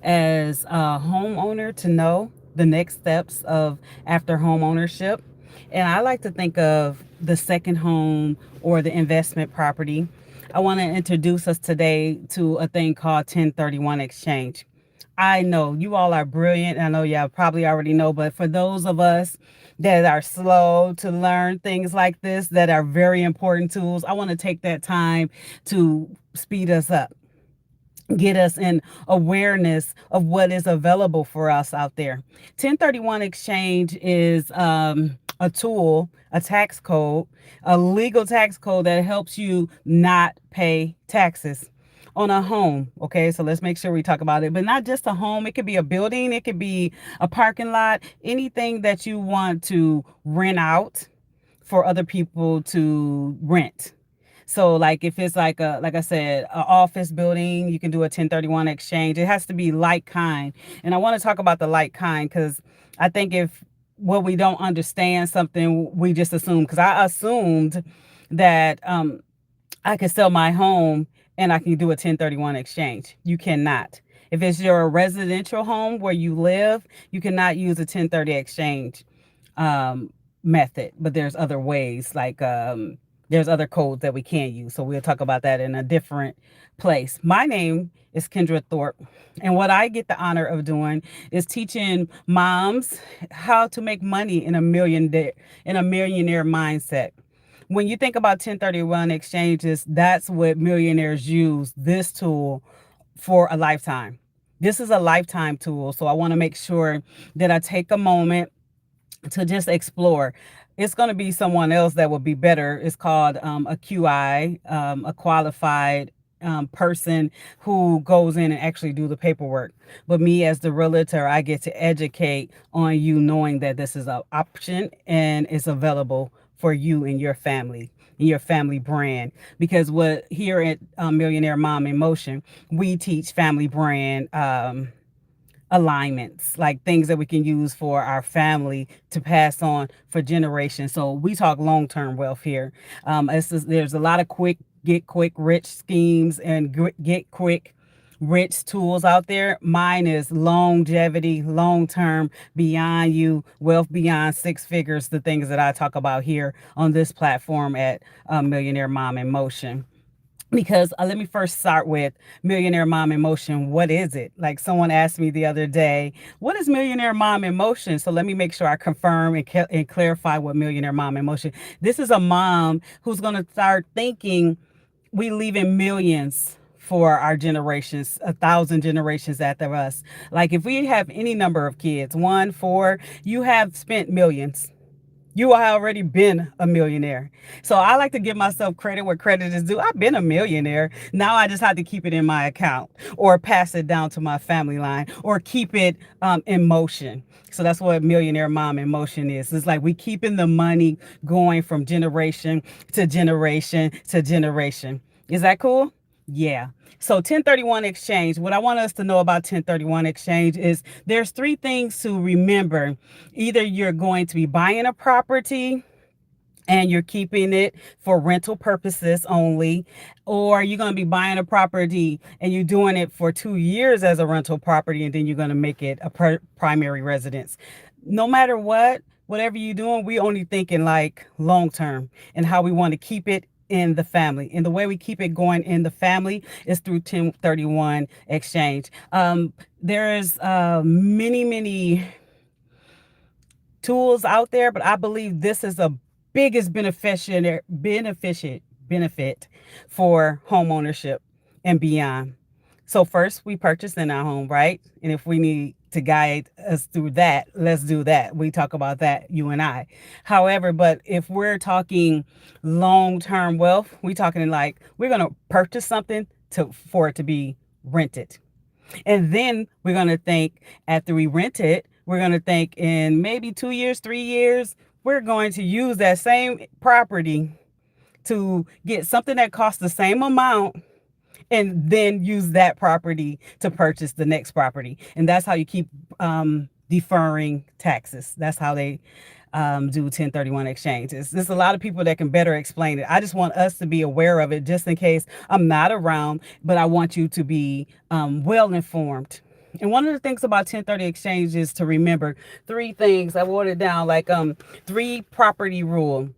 as a homeowner to know the next steps of after home ownership. And I like to think of the second home or the investment property. I want to introduce us today to a thing called 1031 exchange. I know you all are brilliant. I know y'all probably already know, but for those of us that are slow to learn things like this, that are very important tools, I want to take that time to speed us up, get us in awareness of what is available for us out there. 1031 exchange is a tool, a tax code, a legal tax code that helps you not pay taxes on a home. Okay, so let's make sure we talk about it, but not just a home. It could be a building, it could be a parking lot, anything that you want to rent out for other people to rent. So like if it's like I said, an office building, you can do a 1031 exchange. It has to be like kind. And I want to talk about the like kind because I think if what we don't understand something, we just assume, because I assumed that I could sell my home and I can do a 1031 exchange. You cannot. If it's your residential home where you live, you cannot use a 1030 exchange um, method, but there's other ways, like there's other codes that we can use. So we'll talk about that in a different place. My name is Kendra Thorpe, and what I get the honor of doing is teaching moms how to make money in a millionaire mindset. When you think about 1031 exchanges, that's what millionaires use this tool for a lifetime. This is a lifetime tool. So I want to make sure that I take a moment to just explore. It's going to be someone else that will be better. It's called a QI, a qualified person who goes in and actually do the paperwork. But me as the realtor, I get to educate on you knowing that this is an option and it's available for you and your family and your family brand. Because what here at Millionaire Mom in Motion, we teach family brand alignments, like things that we can use for our family to pass on for generations. So we talk long-term wealth here. There's a lot of get quick rich schemes and get quick rich tools out there. Mine is longevity, long term, beyond you, wealth beyond six figures, the things that I talk about here on this platform at Millionaire Mom in Motion. Because let me first start with Millionaire Mom in Motion. What is it? Like someone asked me the other day, what is Millionaire Mom in Motion? So let me make sure I confirm and clarify what Millionaire Mom in Motion. This is a mom who's going to start thinking we leaving millions for our generations, 1,000 generations after us. Like if we have any number of kids, one, four, you have spent millions. You have already been a millionaire. So I like to give myself credit where credit is due. I've been a millionaire. Now I just have to keep it in my account or pass it down to my family line or keep it in motion. So that's what Millionaire Mom in Motion is. It's like we keeping the money going from generation to generation to generation. Is that cool? Yeah. So 1031 exchange, what I want us to know about 1031 exchange is there's three things to remember. Either you're going to be buying a property and you're keeping it for rental purposes only, or you're going to be buying a property and you're doing it for 2 years as a rental property, and then you're going to make it a primary residence. No matter what, whatever you're doing, we only thinking like long term and how we want to keep it in the family. And the way we keep it going in the family is through 1031 exchange. There's many tools out there, but I believe this is the biggest benefit for home ownership and beyond. So first we purchase in our home, right? And if we need to guide us through that, let's do that. We talk about that, you and I. However, but if we're talking long-term wealth, we talking like we're going to purchase something for it to be rented. And then we're going to think after we rent it, we're going to think in maybe 2 years, 3 years, we're going to use that same property to get something that costs the same amount and then use that property to purchase the next property. And that's how you keep deferring taxes. That's how they do 1031 exchanges. There's a lot of people that can better explain it. I just want us to be aware of it just in case I'm not around, but I want you to be well informed. And one of the things about 1030 exchange is to remember three things. I wrote it down like three property rule.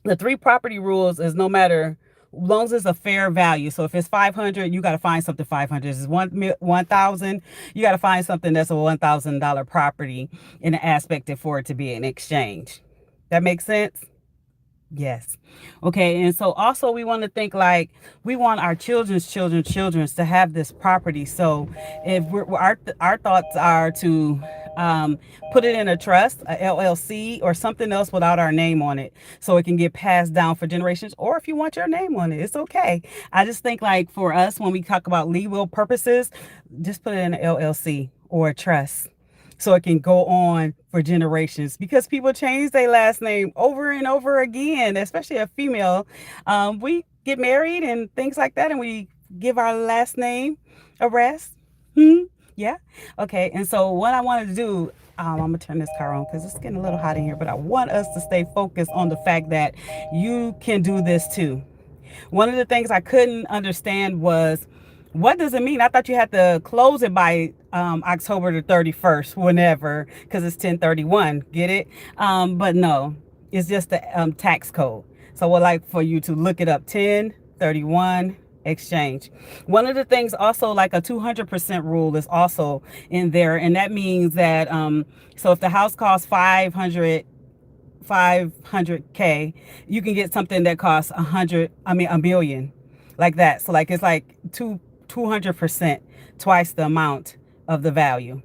The three property rules is no matter as long as it's a fair value. So if it's 500, you got to find something 500. If it's 1,000, you got to find something that's a $1,000 property in the aspect for it to be an exchange. That makes sense? Yes. Okay. And so also we want to think like we want our children's to have this property. So if our thoughts are to um, put it in a trust, a LLC, or something else without our name on it, so it can get passed down for generations. Or if you want your name on it, it's okay. I just think like for us, when we talk about legal purposes, just put it in an LLC or a trust so it can go on for generations because people change their last name over and over again, especially a female. We get married and things like that, and we give our last name a rest. Hmm? Yeah. Okay. And so, what I wanted to do, I'm going to turn this car on because it's getting a little hot in here, but I want us to stay focused on the fact that you can do this too. One of the things I couldn't understand was what does it mean? I thought you had to close it by October the 31st, whenever, because it's 1031. Get it? But no, it's just the tax code. So I would like for you to look it up 1031 exchange. One of the things also like a 200% rule is also in there. And that means that so if the house costs 500K, you can get something that costs a million, like that. So like it's like 200%, twice the amount of the value.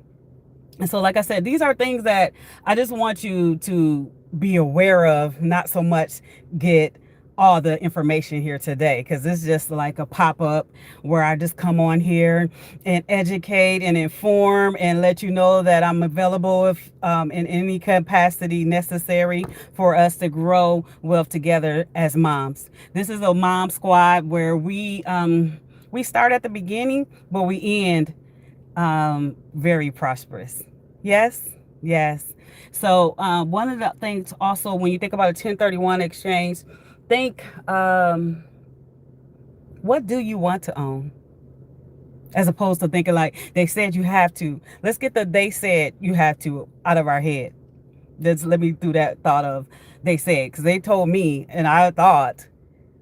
And so, like I said, these are things that I just want you to be aware of, not so much get all the information here today, because it's just like a pop-up where I just come on here and educate and inform and let you know that I'm available if in any capacity necessary for us to grow wealth together as moms. This is a mom squad where we start at the beginning, but we end very prosperous. Yes, yes. So one of the things also when you think about a 1031 exchange, think what do you want to own? As opposed to thinking like they said you have to. Let's get the they said you have to out of our head. Let's let me do that thought of they said, because they told me and I thought,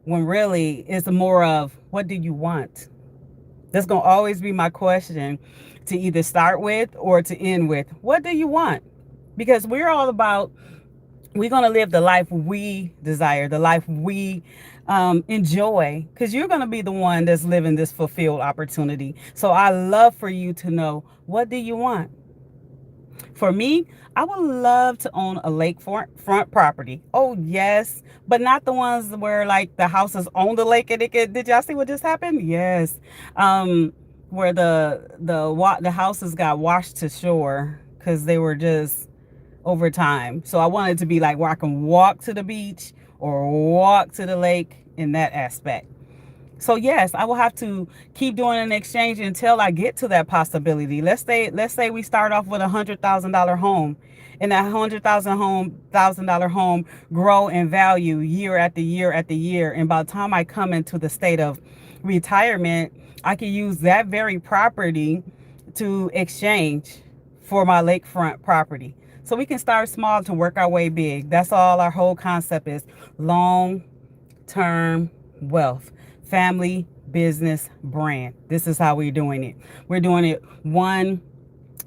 when really it's more of what do you want? That's going to always be my question to either start with or to end with. What do you want? Because we're all about, we're going to live the life we desire, the life we enjoy, because you're going to be the one that's living this fulfilled opportunity. So I love for you to know, what do you want? For me, I would love to own a lakefront property. Oh, yes. But not the ones where like the houses on the lake and did y'all see what just happened? Yes. Where the houses got washed to shore because they were just over time. So I wanted to be like where I can walk to the beach or walk to the lake in that aspect. So yes, I will have to keep doing an exchange until I get to that possibility. Let's say we start off with $100,000 home, and that $100,000 home grow in value year after year after year. And by the time I come into the state of retirement, I can use that very property to exchange for my lakefront property. So we can start small to work our way big. That's all our whole concept is: long term wealth, family, business, brand. This is how we're doing it. We're doing it one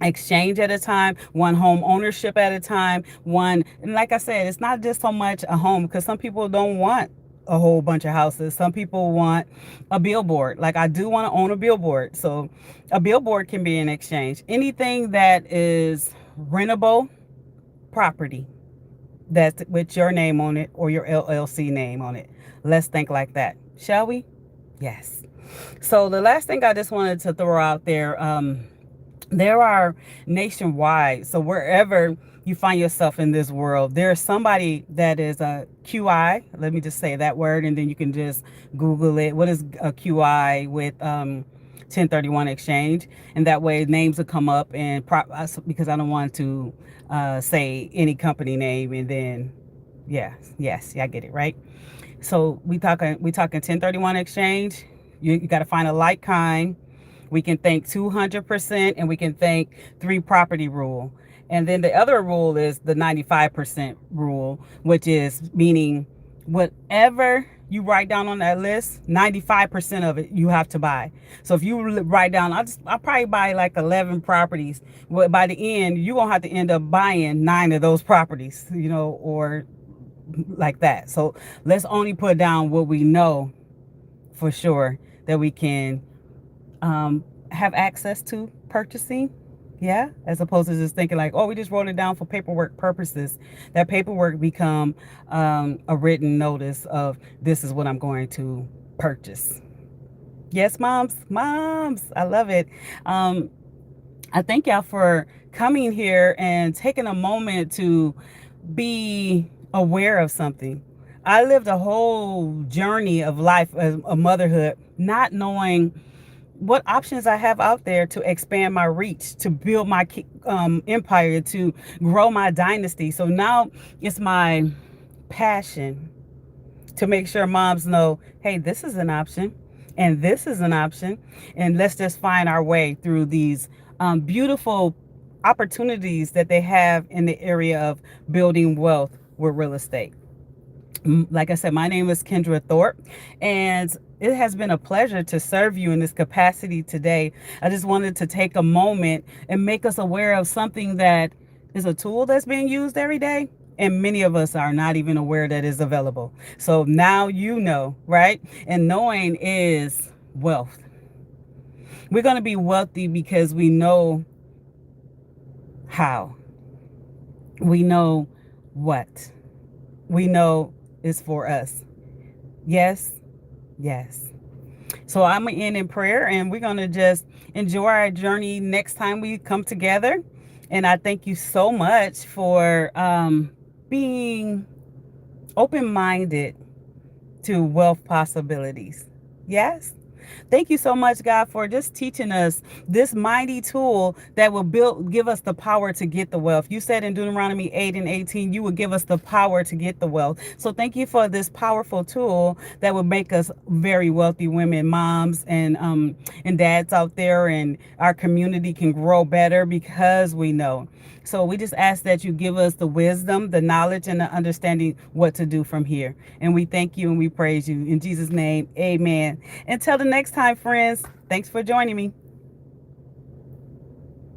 exchange at a time, one home ownership at a time, one. And like I said, it's not just so much a home, because some people don't want a whole bunch of houses. Some people want a billboard. Like I do want to own a billboard. So a billboard can be an exchange. Anything that is rentable property that's with your name on it or your LLC name on it. Let's think like that, shall we? Yes. So the last thing I just wanted to throw out there are nationwide. So wherever you find yourself in this world, there's somebody that is a QI. Let me just say that word, and then you can just Google it. What is a QI with 1031 exchange? And that way names will come up, and because I don't want to say any company name, and then yes, I get it, right? So we talking 1031 exchange. You got to find a like kind We can think 200%, and we can think three property rule. And then the other rule is the 95% rule, which is meaning whatever you write down on that list, 95% of it you have to buy. So if you write down, I'll probably buy like 11 properties. Well, by the end, you're going to have to end up buying 9 of those properties, or like that. So let's only put down what we know for sure that we can have access to purchasing. Yeah, as opposed to just thinking like, oh, we just wrote it down for paperwork purposes. That paperwork become a written notice of this is what I'm going to purchase. Yes, moms, I love it. I thank y'all for coming here and taking a moment to be aware of something. I lived a whole journey of life as a motherhood, not knowing what options I have out there to expand my reach, to build my empire, to grow my dynasty. So now it's my passion to make sure moms know, hey, this is an option and this is an option. And let's just find our way through these beautiful opportunities that they have in the area of building wealth with real estate. Like I said, my name is Kendra Thorpe, and it has been a pleasure to serve you in this capacity today. I just wanted to take a moment and make us aware of something that is a tool that's being used every day, and many of us are not even aware that is available. So now you know, right? And knowing is wealth. We're going to be wealthy because we know how. We know what. We know is for us. Yes, yes. So I'm going to end in prayer, and we're going to just enjoy our journey next time we come together. And I thank you so much for being open-minded to wealth possibilities. Yes. Thank you so much, God, for just teaching us this mighty tool that will give us the power to get the wealth. You said in Deuteronomy 8:18, you would give us the power to get the wealth. So thank you for this powerful tool that will make us very wealthy women, moms, and dads out there, and our community can grow better because we know. So we just ask that you give us the wisdom, the knowledge, and the understanding what to do from here. And we thank you and we praise you. In Jesus' name, amen. Until the next time, friends, thanks for joining me.